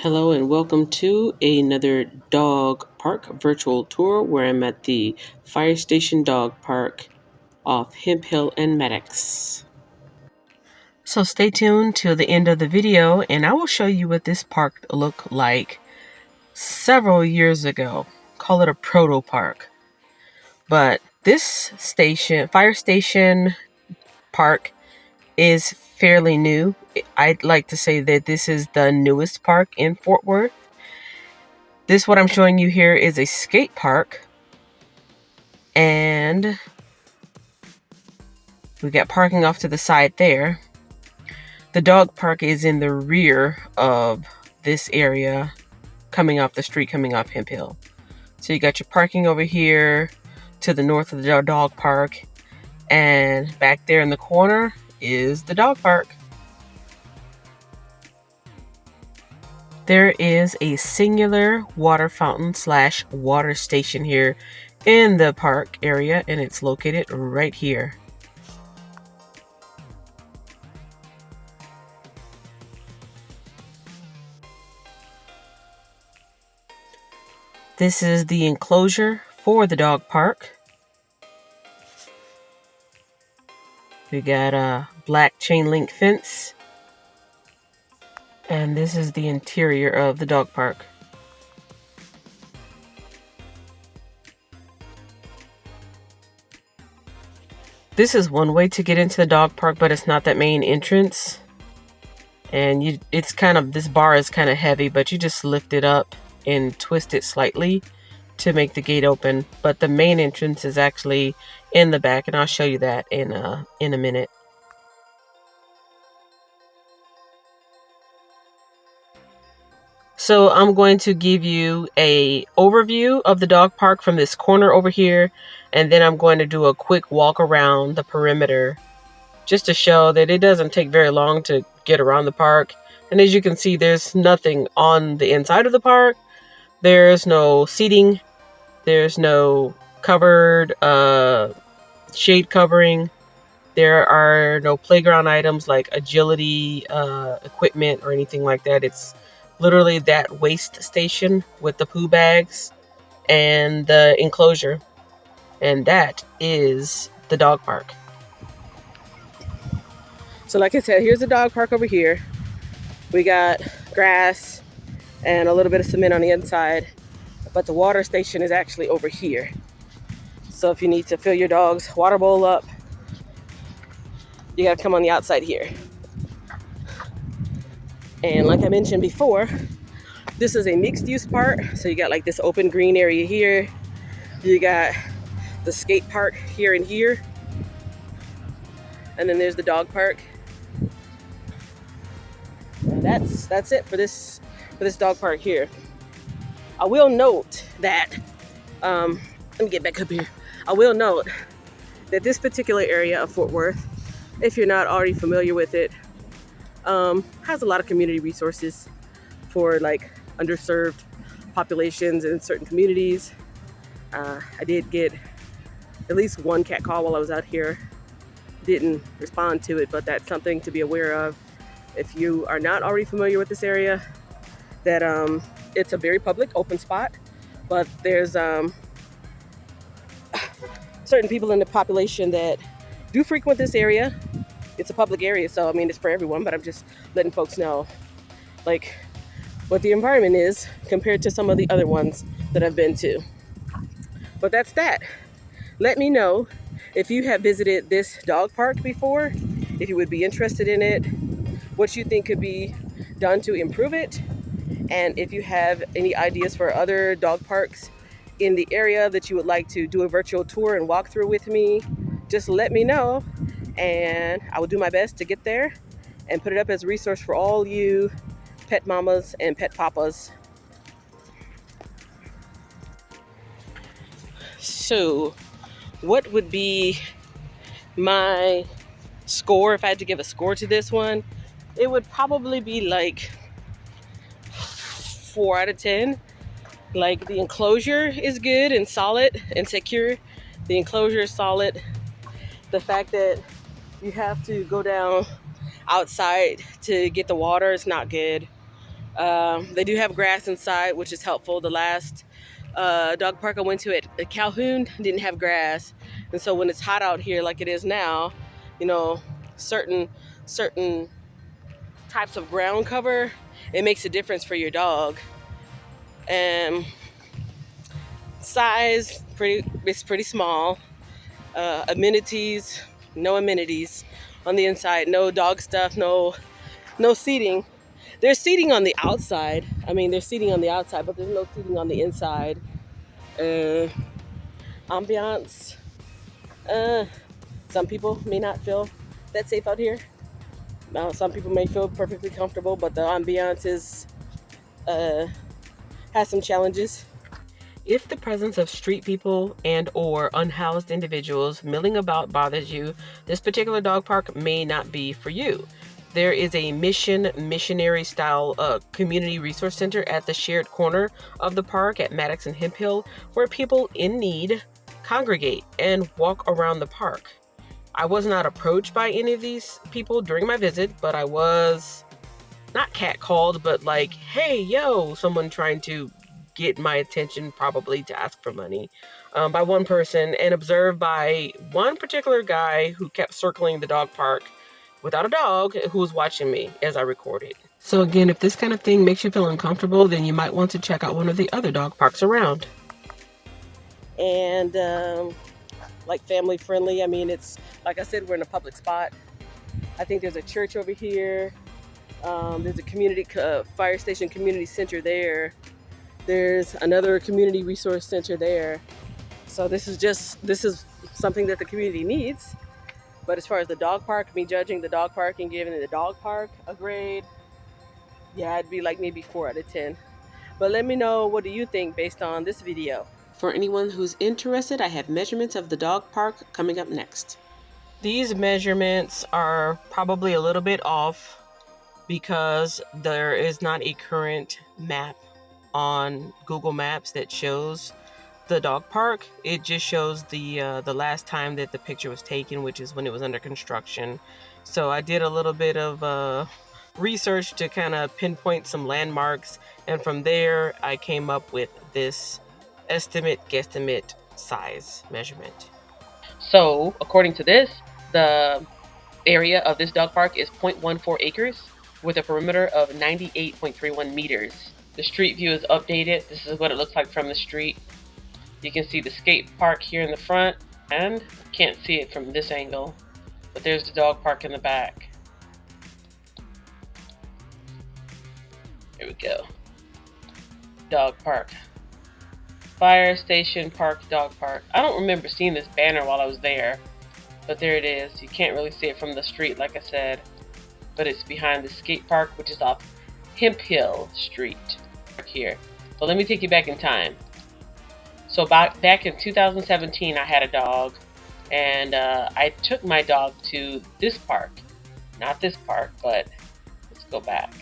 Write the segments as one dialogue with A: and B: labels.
A: Hello and welcome to another dog park virtual tour where I'm at the Fire Station Dog Park off Hemphill and Maddox. So stay tuned till the end of the video and I will show you what this park looked like several years ago. Call it a proto park. But this Fire Station Park is fairly new. I'd like to say that this is the newest park in Fort Worth. What I'm showing you here is a skate park, and we got parking off to the side there. The dog park is in the rear of this area, coming off the street, coming off Hemphill. So you got your parking over here to the north of the dog park, and back there in the corner is the dog park. There is a singular water fountain / water station here in the park area, and it's located right here. This is the enclosure for the dog park. We got a black chain link fence. And this is the interior of the dog park. This is one way to get into the dog park, but it's not that main entrance. And this bar is kind of heavy, but you just lift it up and twist it slightly to make the gate open. But the main entrance is actually in the back, and I'll show you that in a minute. So I'm going to give you a overview of the dog park from this corner over here, and then I'm going to do a quick walk around the perimeter just to show that it doesn't take very long to get around the park. And as you can see, there's nothing on the inside of the park. There's no seating. There's no covered shade covering. There are no playground items like agility equipment or anything like that. It's literally that waste station with the poo bags and the enclosure. And that is the dog park. So like I said, here's the dog park over here. We got grass and a little bit of cement on the inside, but the water station is actually over here. So if you need to fill your dog's water bowl up, you gotta come on the outside here. And like I mentioned before, this is a mixed use park. So you got like this open green area here. You got the skate park here and here. And then there's the dog park. And that's it for this dog park here. I will note that, let me get back up here. I will note that this particular area of Fort Worth, if you're not already familiar with it, has a lot of community resources for like underserved populations in certain communities. I did get at least one cat call while I was out here. Didn't respond to it, but that's something to be aware of if you are not already familiar with this area, that it's a very public open spot, but there's certain people in the population that do frequent this area. It's a public area, so I mean, it's for everyone, but I'm just letting folks know like what the environment is compared to some of the other ones that I've been to. But that's that. Let me know if you have visited this dog park before, if you would be interested in it, what you think could be done to improve it, and if you have any ideas for other dog parks in the area that you would like to do a virtual tour and walk through with me, just let me know. And I will do my best to get there and put it up as a resource for all you pet mamas and pet papas. So, what would be my score if I had to give a score to this one? It would probably be like 4 out of 10. Like, the enclosure is good and solid and secure. The enclosure is solid. The fact that you have to go down outside to get the water is not good. They do have grass inside, which is helpful. The last dog park I went to at Calhoun didn't have grass, and so when it's hot out here like it is now, you know, certain types of ground cover, it makes a difference for your dog. And size, it's pretty small. Amenities, no amenities on the inside. No dog stuff. No seating. There's seating on the outside. I mean, there's seating on the outside, but there's no seating on the inside. Uh, ambiance. Uh, some people may not feel that safe out here. Some people may feel perfectly comfortable, but the ambiance uh, has some challenges. If the presence of street people and or unhoused individuals milling about bothers you, this particular dog park may not be for you. There is a missionary style community resource center at the shared corner of the park at Maddox and Hemphill, where people in need congregate and walk around the park. I was not approached by any of these people during my visit, but I was not catcalled, but like, hey, yo, someone trying to get my attention, probably to ask for money, by one person, and observed by one particular guy who kept circling the dog park without a dog, who was watching me as I recorded. So again, if this kind of thing makes you feel uncomfortable, then you might want to check out one of the other dog parks around. And like family friendly. I mean, it's like I said, we're in a public spot. I think there's a church over here. There's a community fire station community center there. There's another community resource center there. So this is something that the community needs. But as far as the dog park, me judging the dog park and giving the dog park a grade, yeah, I'd be like maybe 4 out of 10. But let me know, what do you think based on this video? For anyone who's interested, I have measurements of the dog park coming up next. These measurements are probably a little bit off because there is not a current map on Google Maps that shows the dog park. It just shows the last time that the picture was taken, which is when it was under construction. So I did a little bit of research to kind of pinpoint some landmarks, and from there I came up with this guesstimate size measurement. So according to this, the area of this dog park is 0.14 acres with a perimeter of 98.31 meters. The street view is updated. This is what it looks like from the street. You can see the skate park here in the front, and can't see it from this angle, but there's the dog park in the back. Here we go. Dog park. Fire station park, dog park. I don't remember seeing this banner while I was there, but there it is. You can't really see it from the street, like I said, but it's behind the skate park, which is off Hemphill Street here. So let me take you back in time. So back in 2017, I had a dog, and I took my dog to this park. Not this park, but let's go back.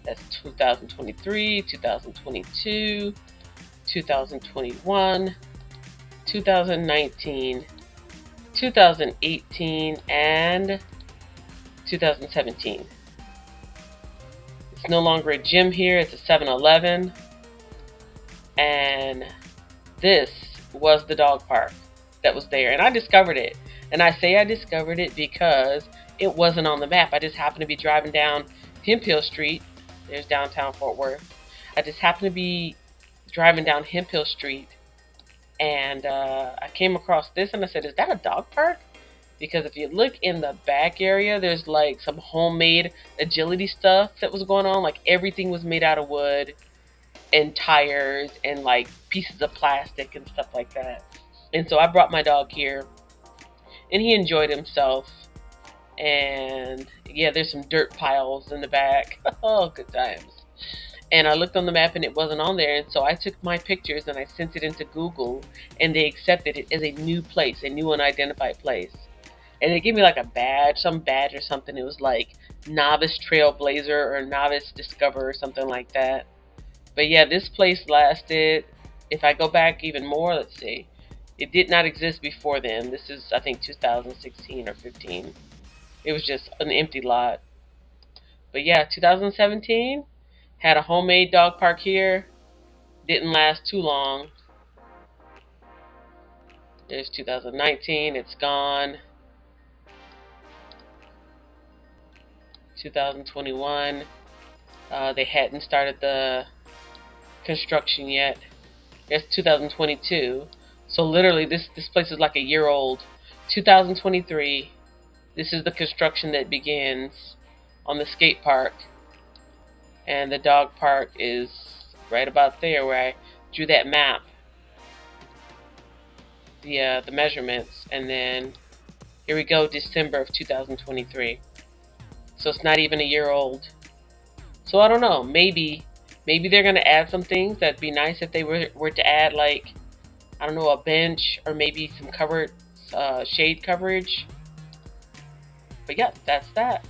A: That's 2023, 2022, 2021, 2019, 2018, and 2017. It's no longer a gym here, it's a 7-Eleven. And this was the dog park that was there. And I discovered it. And I say I discovered it because it wasn't on the map. I just happened to be driving down Hemphill Street. There's downtown Fort Worth. I just happened to be driving down Hemphill Street. And I came across this and I said, is that a dog park? Because if you look in the back area, there's like some homemade agility stuff that was going on. Like everything was made out of wood and tires and like pieces of plastic and stuff like that. And so I brought my dog here and he enjoyed himself. And yeah, there's some dirt piles in the back. Oh, good times. And I looked on the map and it wasn't on there. And so I took my pictures and I sent it into Google, and they accepted it as a new place, a new unidentified place. And they gave me like a badge, some badge or something. It was like novice trailblazer or novice discoverer or something like that. But yeah, this place lasted, if I go back even more, let's see. It did not exist before then. This is, I think, 2016 or 15. It was just an empty lot. But yeah, 2017,
B: Had a homemade dog park here. Didn't last too long. There's 2019. It's gone. 2021. They hadn't started the construction yet. There's 2022. So literally, this place is like a year old. 2023. This is the construction that begins on the skate park, and the dog park is right about there where I drew that map, the measurements, and then here we go, December of 2023. So it's not even a year old. So I don't know. Maybe they're gonna add some things. That'd be nice if they were to add, like, I don't know, a bench or maybe some covered shade coverage. But yeah, that's that.